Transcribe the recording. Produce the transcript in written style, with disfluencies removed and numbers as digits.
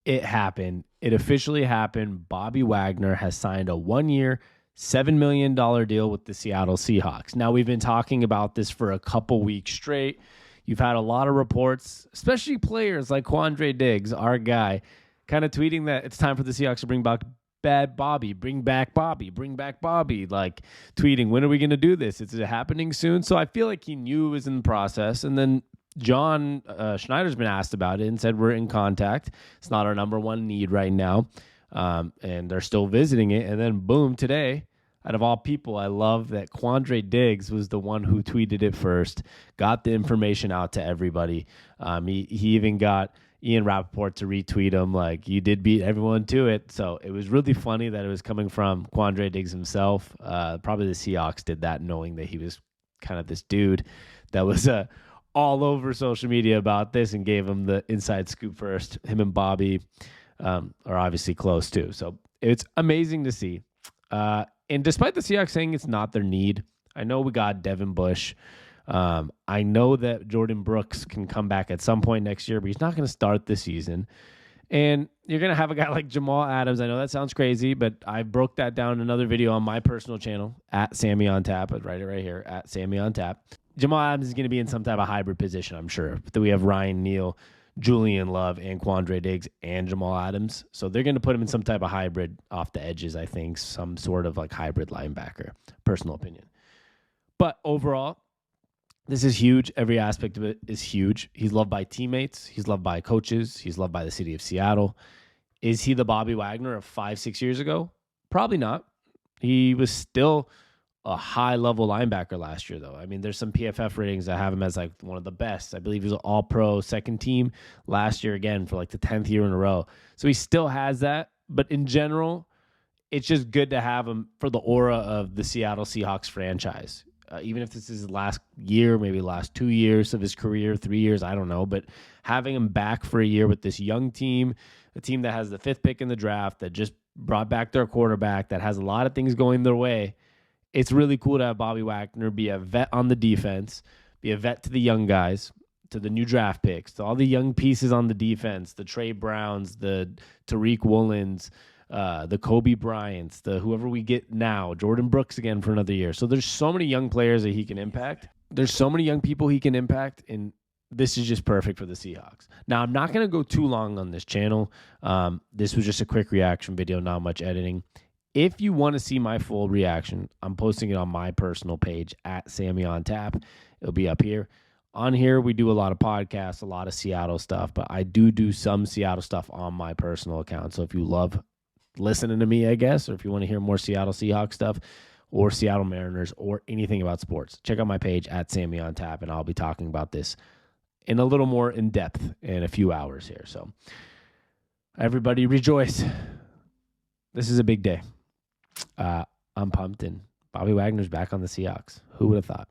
It happened. It officially happened. Bobby Wagner has signed a 1-year, $7 million deal with the Seattle Seahawks. Now, we've been talking about this for a couple weeks straight. You've had a lot of reports, especially players like Quandre Diggs, our guy, kind of tweeting that it's time for the Seahawks to bring back bad Bobby, bring back Bobby, bring back Bobby, like tweeting, when are we going to do this? Is it happening soon? So I feel like he knew it was in the process. And then John Schneider's been asked about it and said we're in contact. It's not our number one need right now. And they're still visiting it. And then boom, today, out of all people, I love that Quandre Diggs was the one who tweeted it first, got the information out to everybody. He even got Ian Rappaport to retweet him, like, you did beat everyone to it. So it was really funny that it was coming from Quandre Diggs himself. Probably the Seahawks did that knowing that he was kind of this dude that was all over social media about this and gave him the inside scoop first. Him and Bobby are obviously close too. So it's amazing to see. And despite the Seahawks saying it's not their need, I know we got Devin Bush. I know that Jordan Brooks can come back at some point next year, but he's not going to start this season. And you're going to have a guy like Jamal Adams. I know that sounds crazy, but I broke that down in another video on my personal channel, at Sami on Tap. I'd write it right here, at Sami on Tap. Jamal Adams is going to be in some type of hybrid position, I'm sure. But we have Ryan Neal, Julian Love, and Quandre Diggs, and Jamal Adams. So they're going to put him in some type of hybrid off the edges, I think. Some sort of like hybrid linebacker, personal opinion. But overall, this is huge. Every aspect of it is huge. He's loved by teammates. He's loved by coaches. He's loved by the city of Seattle. Is he the Bobby Wagner of 5-6 years ago? Probably not. He was still a high-level linebacker last year, though. I mean, there's some PFF ratings that have him as like one of the best. I believe he was an all-pro second team last year again for like the 10th year in a row. So he still has that. But in general, it's just good to have him for the aura of the Seattle Seahawks franchise. Even if this is his last year, maybe last 2 years of his career, 3 years, I don't know. But having him back for a year with this young team, a team that has the 5th pick in the draft, that just brought back their quarterback, that has a lot of things going their way, it's really cool to have Bobby Wagner be a vet on the defense, be a vet to the young guys, to the new draft picks, to all the young pieces on the defense, the Trey Browns, the Tariq Woolens, the Kobe Bryants, the whoever we get now, Jordan Brooks again for another year. So there's so many young players that he can impact. There's so many young people he can impact, and this is just perfect for the Seahawks. Now, I'm not going to go too long on this channel. This was just a quick reaction video, not much editing. If you want to see my full reaction, I'm posting it on my personal page, at Sami on Tap. It'll be up here. On here, we do a lot of podcasts, a lot of Seattle stuff, but I do some Seattle stuff on my personal account. So if you love listening to me, I guess, or if you want to hear more Seattle Seahawks stuff or Seattle Mariners or anything about sports, check out my page, at Sami on Tap, and I'll be talking about this in a little more in depth in a few hours here. So everybody rejoice. This is a big day. I'm pumped, and Bobby Wagner's back on the Seahawks. Who would have thought?